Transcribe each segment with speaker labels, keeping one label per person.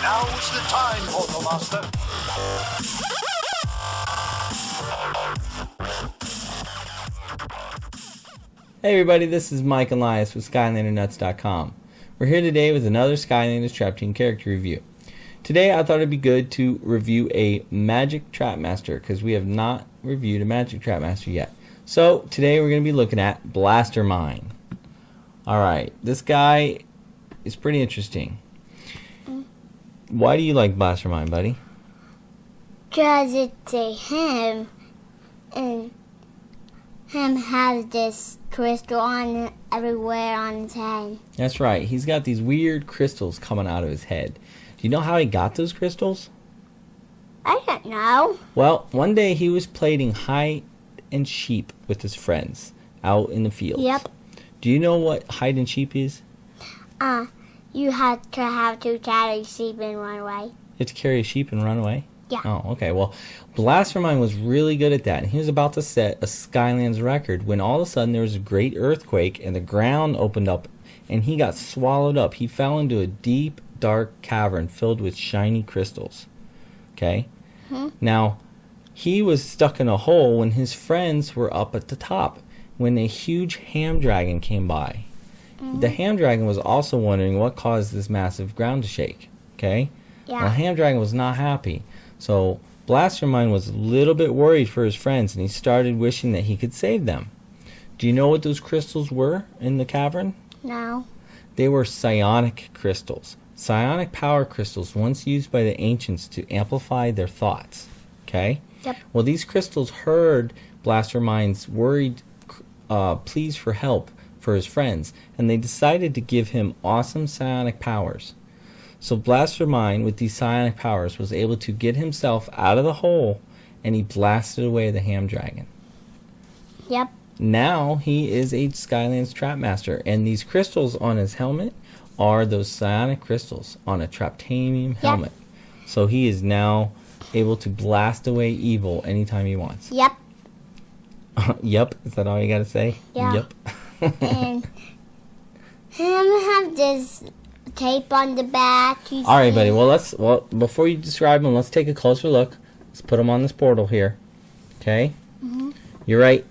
Speaker 1: Now's the time, Portal Master.
Speaker 2: Hey everybody, this is Mike and Elias with SkylanderNutts.com. We're here today with another Skylanders Trap Team character review. Today I thought it'd be good to review a Magic Trap Master because we have not reviewed a Magic Trap Master yet. So today we're going to be looking at Blastermind. Alright, this guy is pretty interesting. Why do you like Blastermind, buddy?
Speaker 3: Because it's a him, and him has this crystal on everywhere on his head.
Speaker 2: That's right, he's got these weird crystals coming out of his head. Do you know how he got those crystals?
Speaker 3: I don't know.
Speaker 2: Well, one day he was playing hide and sheep with his friends out in the fields.
Speaker 3: Yep.
Speaker 2: Do you know what hide and sheep is?
Speaker 3: You have to carry sheep and run away.
Speaker 2: You have to carry a sheep and run away?
Speaker 3: Yeah.
Speaker 2: Oh, okay. Well, Blastermind was really good at that. And he was about to set a Skylands record when all of a sudden there was a great earthquake and the ground opened up and he got swallowed up. He fell into a deep, dark cavern filled with shiny crystals. Okay? Now, he was stuck in a hole when his friends were up at the top when a huge ham dragon came by. The ham dragon was also wondering what caused this massive ground to shake. Okay?
Speaker 3: Yeah.
Speaker 2: The ham dragon was not happy. So Blastermind was a little bit worried for his friends and he started wishing that he could save them. Do you know what those crystals were in the cavern?
Speaker 3: No.
Speaker 2: They were psionic crystals. Psionic power crystals once used by the ancients to amplify their thoughts. Okay?
Speaker 3: Yep.
Speaker 2: Well, these crystals heard Blastermind's worried pleas for help for his friends, and they decided to give him awesome psionic powers. So Blastermind, with these psionic powers, was able to get himself out of the hole, and he blasted away the ham dragon.
Speaker 3: Yep.
Speaker 2: Now he is a Skylands Trap Master, and these crystals on his helmet are those psionic crystals on a Traptanium helmet. So he is now able to blast away evil anytime he wants.
Speaker 3: Yep.
Speaker 2: Yep, is that all you gotta say?
Speaker 3: Yeah.
Speaker 2: Yep.
Speaker 3: And him have this tape on the back.
Speaker 2: All right, buddy. Well, before you describe him, let's take a closer look. Let's put him on this portal here. Okay. You're right.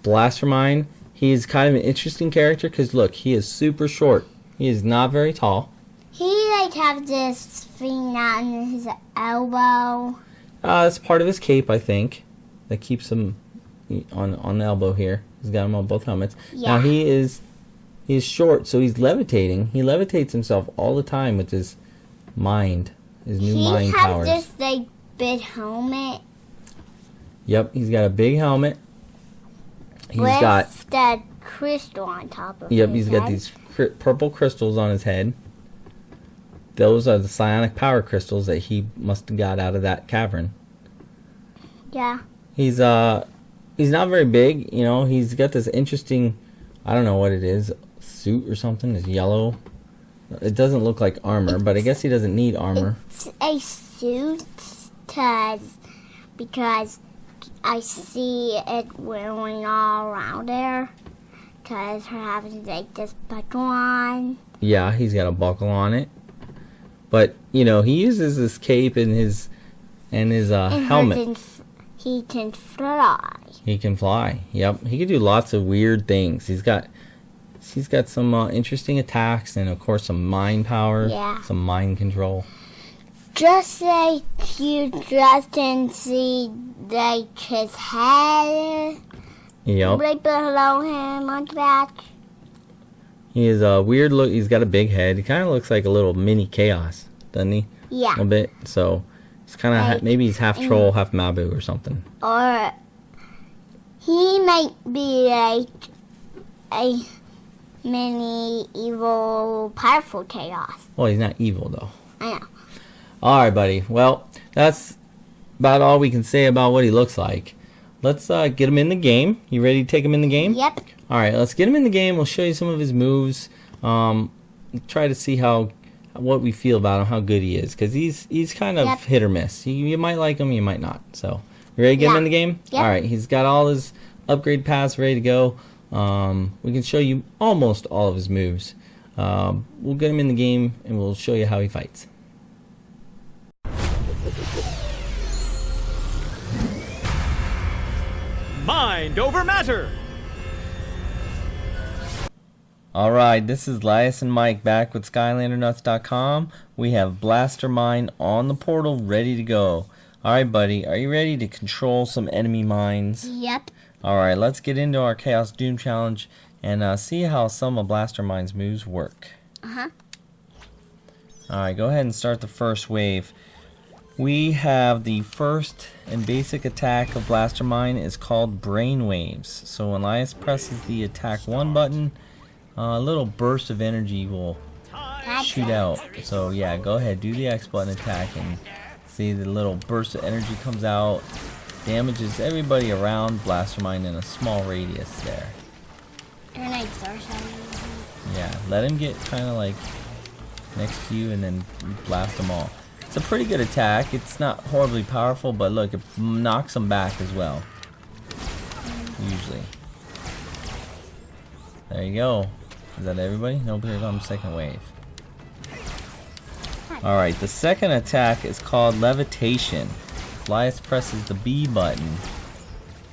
Speaker 2: Blastermind. He's kind of an interesting character because look, he is super short. He is not very tall.
Speaker 3: He have this thing on his elbow.
Speaker 2: That's part of his cape, I think, that keeps him on the elbow here. He's got him on both helmets.
Speaker 3: Yeah.
Speaker 2: Now he's short, so he's levitating. He levitates himself all the time with his mind, his new mind powers.
Speaker 3: He has this like big helmet.
Speaker 2: Yep, he's got a big helmet. He's
Speaker 3: with
Speaker 2: got
Speaker 3: the crystal on top of
Speaker 2: Yep,
Speaker 3: his
Speaker 2: he's got
Speaker 3: head.
Speaker 2: these purple crystals on his head. Those are the psionic power crystals that he must have got out of that cavern.
Speaker 3: Yeah.
Speaker 2: He's not very big, you know. He's got this interesting, I don't know what it is, suit or something. It's yellow. It doesn't look like armor, but I guess he doesn't need armor.
Speaker 3: It's a suit because I see it wearing all around there. Because her having like this buckle on.
Speaker 2: Yeah, he's got a buckle on it. But, you know, he uses his cape and his helmet.
Speaker 3: He can fly.
Speaker 2: He can fly. Yep, he can do lots of weird things. He's got some interesting attacks and of course some mind power.
Speaker 3: Yeah.
Speaker 2: Some mind control.
Speaker 3: Just like you just can see like his head.
Speaker 2: Yep.
Speaker 3: Right below him on the back.
Speaker 2: He is a weird look. He's got a big head. He kind of looks like a little mini Chaos, doesn't he?
Speaker 3: Yeah.
Speaker 2: A little bit. So he's kind of maybe he's half troll, half Mabu or something.
Speaker 3: Or he might be like a mini evil, powerful Chaos.
Speaker 2: Well, he's not evil though.
Speaker 3: I know.
Speaker 2: All right, buddy. Well, that's about all we can say about what he looks like. Let's get him in the game. You ready to take him in the game?
Speaker 3: Yep.
Speaker 2: All right, let's get him in the game. We'll show you some of his moves. Try to see what we feel about him, how good he is, because he's kind of hit or miss. You might like him, you might not. So, you ready to get him in the game?
Speaker 3: Yep.
Speaker 2: All right, he's got all his upgrade paths ready to go. We can show you almost all of his moves. We'll get him in the game, and we'll show you how he fights.
Speaker 4: Mind over matter.
Speaker 2: Alright, this is Lias and Mike back with SkylanderNutts.com. We have Blastermind on the portal ready to go. Alright, buddy, are you ready to control some enemy mines?
Speaker 3: Yep.
Speaker 2: Alright, let's get into our Chaos Doom Challenge and see how some of Blastermind's moves work. Alright, go ahead and start the first wave. We have the first and basic attack of Blastermind is called Brainwaves. So when Lias presses the attack 1 button, a little burst of energy will shoot out. So yeah, go ahead, do the X button attack and see the little burst of energy comes out. Damages everybody around Blastermind in a small radius there.
Speaker 3: Grenades are so easy.
Speaker 2: Yeah, let him get kind of like next to you and then blast them all. It's a pretty good attack. It's not horribly powerful, but look, it knocks them back as well. Usually. There you go. Is that everybody? Nope, here comes second wave. Alright, the second attack is called Levitation. Lias presses the B button.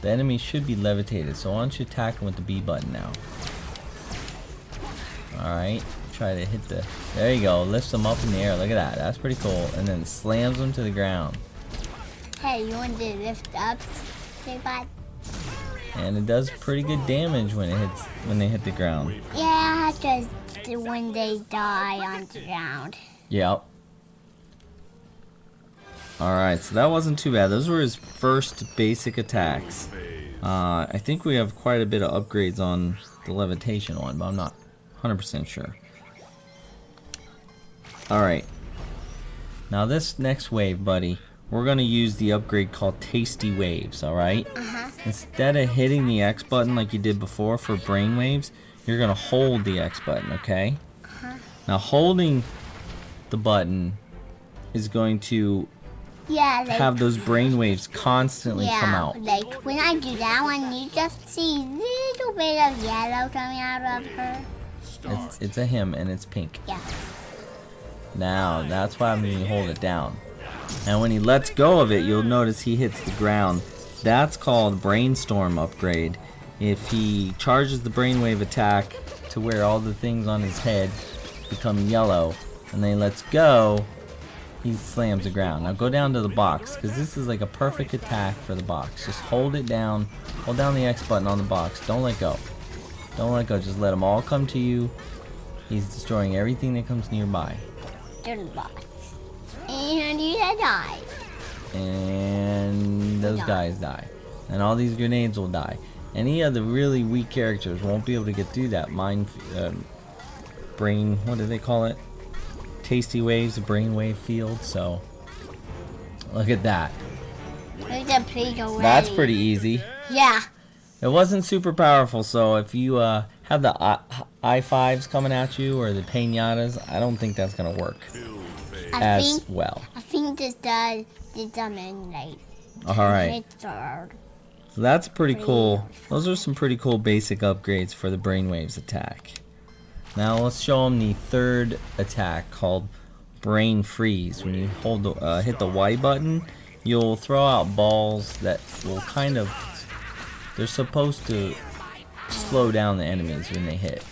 Speaker 2: The enemy should be levitated, so why don't you attack him with the B button now? Alright, try to hit the... There you go, lifts them up in the air. Look at that, that's pretty cool. And then slams them to the ground.
Speaker 3: Hey, you want to lift up? Say bye.
Speaker 2: And it does pretty good damage when they hit the ground.
Speaker 3: Yeah, just when they die on the ground.
Speaker 2: Yep. Alright, so that wasn't too bad. Those were his first basic attacks. I think we have quite a bit of upgrades on the levitation one, but I'm not 100% sure. Alright. Now this next wave, buddy, we're going to use the upgrade called Tasty Waves, alright? Instead of hitting the X button like you did before for Brainwaves, you're going to hold the X button, okay? Now holding the button is going to have those brainwaves constantly come out.
Speaker 3: Like when I do that one, you just see a little bit of yellow coming out of her.
Speaker 2: It's a him and it's pink.
Speaker 3: Yeah.
Speaker 2: Now, that's why I'm going to hold it down. And when he lets go of it, you'll notice he hits the ground. That's called Brainstorm upgrade. If he charges the brainwave attack to where all the things on his head become yellow, and then he lets go, he slams the ground. Now go down to the box, because this is like a perfect attack for the box. Just hold it down, hold down the X button on the box. Don't let go. Don't let go, just let them all come to you. He's destroying everything that comes nearby.
Speaker 3: To the box. And you die.
Speaker 2: And those guys die. And all these grenades will die. Any of the really weak characters won't be able to get through that brain, what do they call it? Tasty Waves, the brainwave field. So look at that. That's pretty easy.
Speaker 3: Yeah.
Speaker 2: It wasn't super powerful, so if you have the I-5s coming at you or the Peñatas, I don't think that's gonna work as well.
Speaker 3: I think this does like.
Speaker 2: Alright. So that's pretty cool. Those are some pretty cool basic upgrades for the Brainwaves attack. Now let's show them the third attack called Brain Freeze. When you hold the, hit the Y button, you'll throw out balls that will kind of... They're supposed to slow down the enemies when they hit.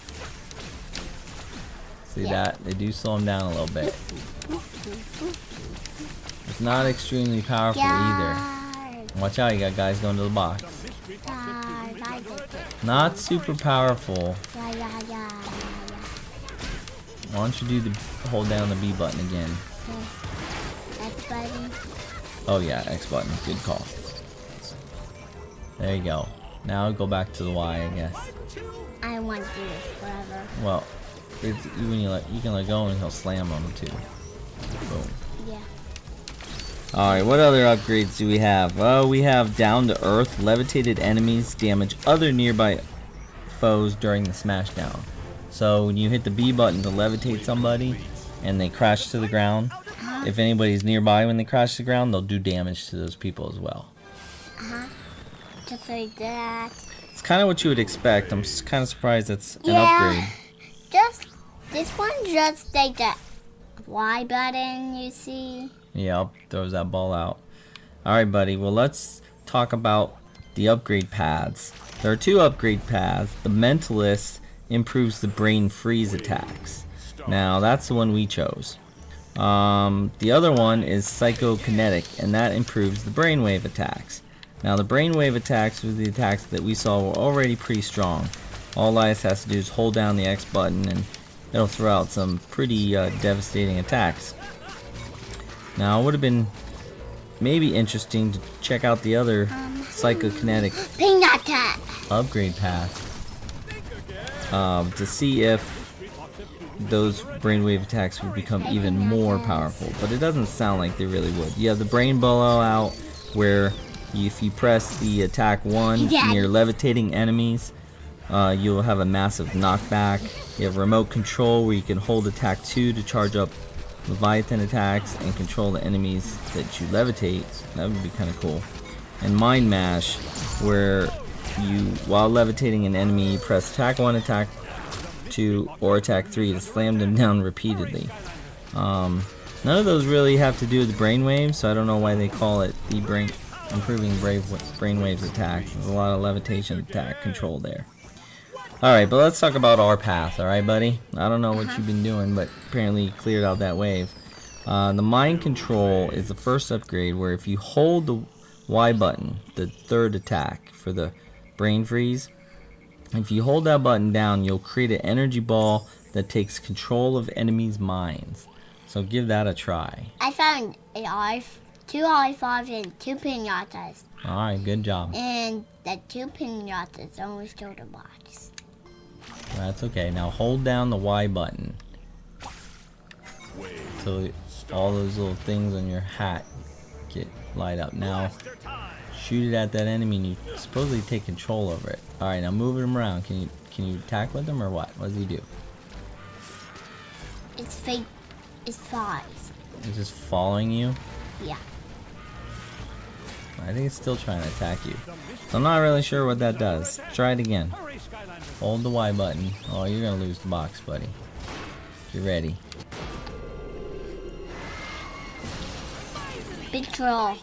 Speaker 2: See that? They do slow them down a little bit. It's not extremely powerful either. Watch out, you got guys going to the box. Not super powerful. Why don't you do the hold down the B button again?
Speaker 3: X button.
Speaker 2: Oh yeah, X button. Good call. There you go. Now go back to the Y, I guess.
Speaker 3: I want to do this forever.
Speaker 2: Well, it's when you can let go and he'll slam them too. Boom.
Speaker 3: Yeah.
Speaker 2: Alright, what other upgrades do we have? Oh, we have Down to Earth. Levitated enemies damage other nearby foes during the smashdown. So when you hit the B button to levitate somebody and they crash to the ground, if anybody's nearby when they crash to the ground, they'll do damage to those people as well.
Speaker 3: Just like that.
Speaker 2: It's kind of what you would expect. I'm kind of surprised that's an upgrade.
Speaker 3: Just this one, just like that Y button, you see.
Speaker 2: Yep, throws that ball out. Alright, buddy. Well, let's talk about the upgrade paths. There are 2 upgrade paths. The Mentalist improves the brain freeze attacks. Now that's the one we chose. The other one is Psychokinetic, and that improves the brainwave attacks. Now the brainwave attacks were the attacks that we saw were already pretty strong. All Elias has to do is hold down the X button and it'll throw out some pretty devastating attacks. Now it would have been maybe interesting to check out the other Psychokinetic upgrade path to see if those brainwave attacks would become even more powerful, but it doesn't sound like they really would. You have the brain blowout, where if you press the attack 1 near levitating enemies, you'll have a massive knockback. You have remote control, where you can hold attack 2 to charge up Leviathan attacks and control the enemies that you levitate. That would be kind of cool. And Mind Mash, where you, while levitating an enemy, press attack 1, attack 2, or attack 3 to slam them down repeatedly. None of those really have to do with the brainwaves, so I don't know why they call it the improving brainwaves attacks. There's a lot of levitation attack control there. Alright, but let's talk about our path, alright buddy? I don't know what you've been doing, but apparently you cleared out that wave. The Mind Control is the first upgrade, where if you hold the Y button, the 3rd attack for the brain freeze, if you hold that button down, you'll create an energy ball that takes control of enemies' minds. So give that a try.
Speaker 3: I found 2 lollipops and 2 pinatas.
Speaker 2: Alright, good job.
Speaker 3: And the 2 pinatas almost killed a box.
Speaker 2: That's okay. Now hold down the Y button, so all those little things on your hat get light up. Now shoot it at that enemy and you supposedly take control over it. Alright, now move him around. Can you attack with him or what? What does he do?
Speaker 3: It's fake. It's flies.
Speaker 2: It's just following you?
Speaker 3: Yeah.
Speaker 2: I think it's still trying to attack you. So I'm not really sure what that does. Try it again. Hold the Y button. Oh, you're gonna lose the box, buddy. Get ready.
Speaker 3: Big troll.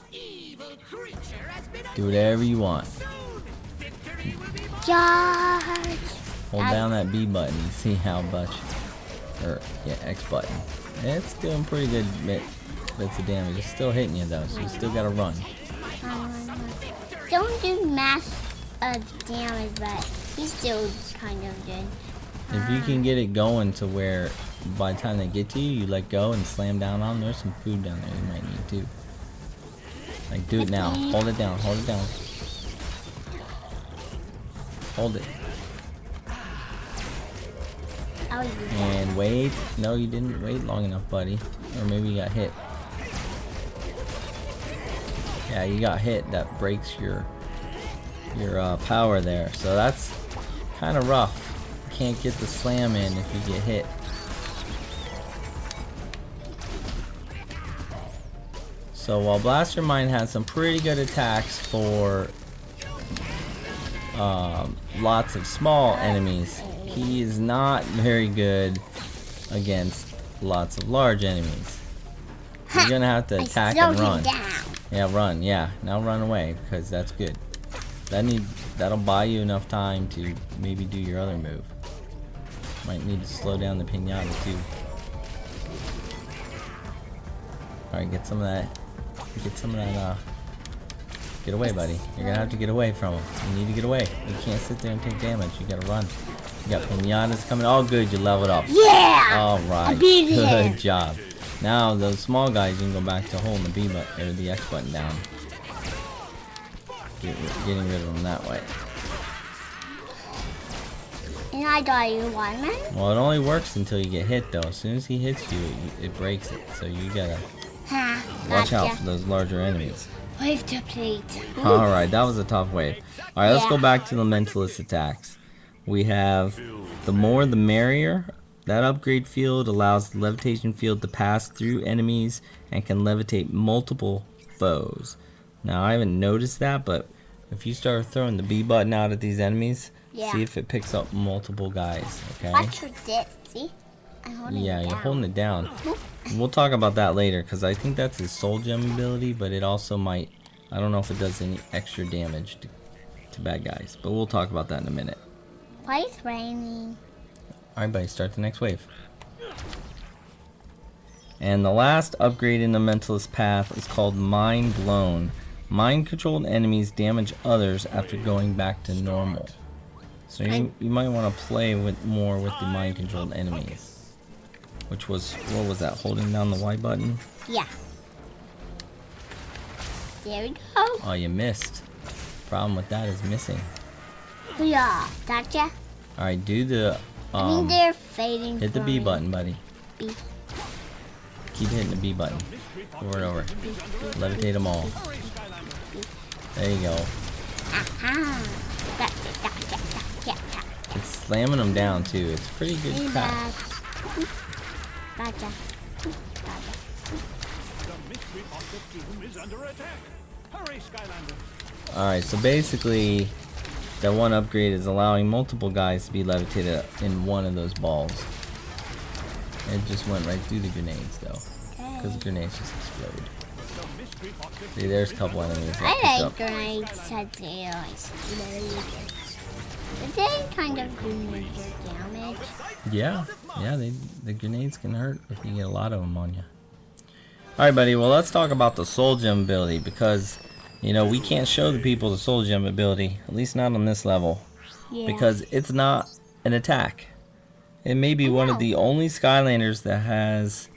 Speaker 2: Do whatever you want.
Speaker 3: Charge.
Speaker 2: Hold down that B button and see how much, or yeah, X button. It's doing pretty good bits of damage. It's still hitting you though, so you still gotta run.
Speaker 3: Don't do mass damage, but he's still kind of good.
Speaker 2: If you can get it going to where by the time they get to you, you let go and slam down on them, there's some food down there you might need too. Like, do it now. Hold it down. Hold it down. Hold it. And wait. No, you didn't wait long enough, buddy. Or maybe you got hit. Yeah, you got hit. That breaks your power there. So that's kind of rough. You can't get the slam in if you get hit. So while Blastermind has some pretty good attacks for lots of small enemies, he is not very good against lots of large enemies. You're gonna have to attack and run. Yeah, run. Yeah, now run away because that's good. That'll buy you enough time to maybe do your other move. Might need to slow down the pinata too. All right, get some of that. Get away, buddy. You're gonna have to get away from him. You need to get away. You can't sit there and take damage. You gotta run. You got pinatas coming. Oh, good. You leveled up.
Speaker 3: Yeah!
Speaker 2: All right. Good job. Now those small guys, you can go back to holding the B button or the X button down. Getting rid of them that way.
Speaker 3: And I got you one, man.
Speaker 2: Well, it only works until you get hit, though. As soon as he hits you, it breaks it. So you gotta watch out for those larger enemies.
Speaker 3: Wave to plate.
Speaker 2: Alright, that was a tough wave. Alright, let's go back to the mentalist attacks. We have the more the merrier. That upgrade field allows the levitation field to pass through enemies and can levitate multiple foes. Now, I haven't noticed that, but if you start throwing the B button out at these enemies, see if it picks up multiple guys, okay?
Speaker 3: Watch your dip, see? I'm holding it down.
Speaker 2: You're holding it down. We'll talk about that later, because I think that's his soul gem ability, but it also might, I don't know if it does any extra damage to bad guys. But we'll talk about that in a minute.
Speaker 3: Why is raining?
Speaker 2: Alright, buddy, start the next wave. And the last upgrade in the Mentalist path is called Mind Blown. Mind-controlled enemies damage others after going back to normal. So you might want to play more with the mind-controlled enemies. Which was, what was that, holding down the Y button?
Speaker 3: Yeah. There we go.
Speaker 2: Oh, you missed. Problem with that is missing.
Speaker 3: Yeah, gotcha.
Speaker 2: Alright, do the...
Speaker 3: I mean, they're fading.
Speaker 2: hit the B button, buddy.
Speaker 3: B.
Speaker 2: Keep hitting the B button. Over and over. Levitate them all. There you go.
Speaker 3: Aha. Gotcha.
Speaker 2: It's slamming them down too. It's pretty good attack.
Speaker 3: Gotcha.
Speaker 2: Alright, so basically that one upgrade is allowing multiple guys to be levitated in one of those balls. It just went right through the grenades though. Because the grenades just explode. See, there's a couple enemies.
Speaker 3: I like grenades that they explode. But they kind of do major damage.
Speaker 2: Yeah, the grenades can hurt if you get a lot of them on you. Alright, buddy, well, let's talk about the Soul Gem ability, because, you know, we can't show the people the Soul Gem ability, at least not on this level, because it's not an attack. It may be one of the only Skylanders that has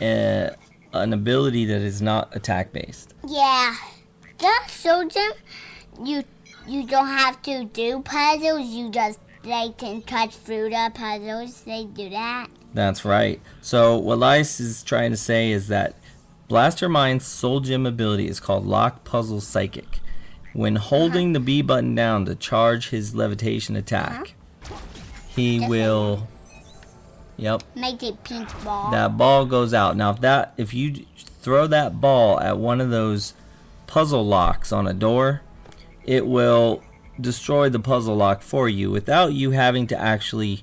Speaker 2: an ability that is not attack-based.
Speaker 3: Yeah. The Soul Gem, you don't have to do puzzles, they can cut through the puzzles, they do that.
Speaker 2: That's right. So what Lice is trying to say is that Blastermind's Soul Gem ability is called Lock Puzzle Psychic. When holding the B button down to charge his levitation attack, he will... Yep.
Speaker 3: Make a pink ball.
Speaker 2: That ball goes out. Now if you throw that ball at one of those puzzle locks on a door, it will destroy the puzzle lock for you without you having to actually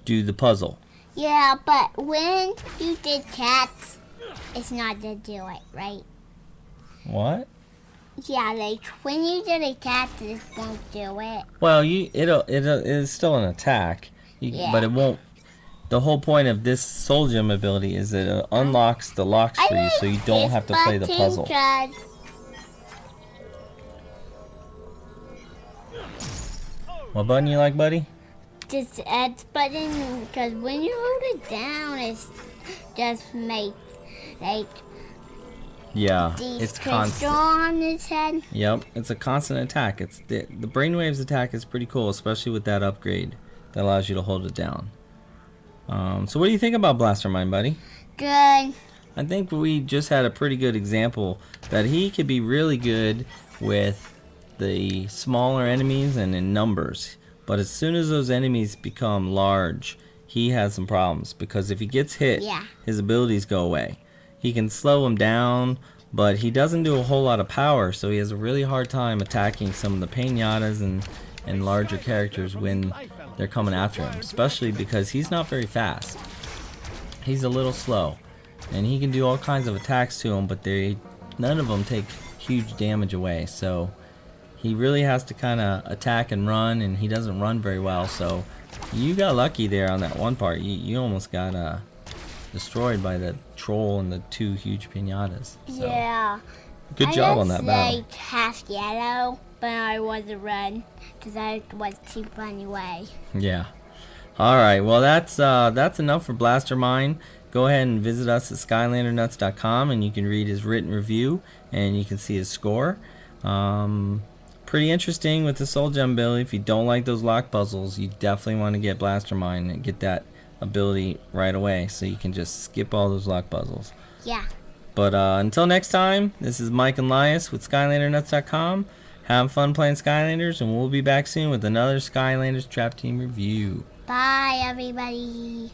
Speaker 2: do the puzzle.
Speaker 3: Yeah, but when you did cats, it's not to do it, right?
Speaker 2: What?
Speaker 3: Yeah, like when you did a cat, it won't do it.
Speaker 2: Well, it's still an attack, but it won't. The whole point of this Soul Gem ability is that it unlocks the locks for you, so you don't have to play the puzzle. What button you like, buddy?
Speaker 3: This X button, because when you hold it down, it's just make like
Speaker 2: it's constant
Speaker 3: on its head.
Speaker 2: Yep, it's a constant attack. It's the Brainwaves attack is pretty cool, especially with that upgrade that allows you to hold it down. So what do you think about Blastermind, buddy?
Speaker 3: Good.
Speaker 2: I think we just had a pretty good example that he could be really good with the smaller enemies and in numbers. But as soon as those enemies become large, he has some problems, because if he gets hit, his abilities go away. He can slow him down, but he doesn't do a whole lot of power, so he has a really hard time attacking some of the pinatas and larger characters when they're coming after him, especially because he's not very fast. He's a little slow, and he can do all kinds of attacks to him, but none of them take huge damage away, so he really has to kind of attack and run, and he doesn't run very well, so you got lucky there on that one part. You almost got destroyed by the troll and the two huge pinatas. So.
Speaker 3: Yeah.
Speaker 2: Good job on that battle.
Speaker 3: I was like half yellow, but I wasn't red, because I was too far away.
Speaker 2: Yeah. Alright, well that's enough for Blastermind. Go ahead and visit us at SkylanderNutts.com, and you can read his written review, and you can see his score. Pretty interesting with the Soul Gem ability. If you don't like those lock puzzles, you definitely want to get Blastermind and get that ability right away, so you can just skip all those lock puzzles.
Speaker 3: Yeah.
Speaker 2: But until next time, this is Mike and Lias with SkylanderNutts.com. Have fun playing Skylanders, and we'll be back soon with another Skylanders Trap Team review.
Speaker 3: Bye, everybody.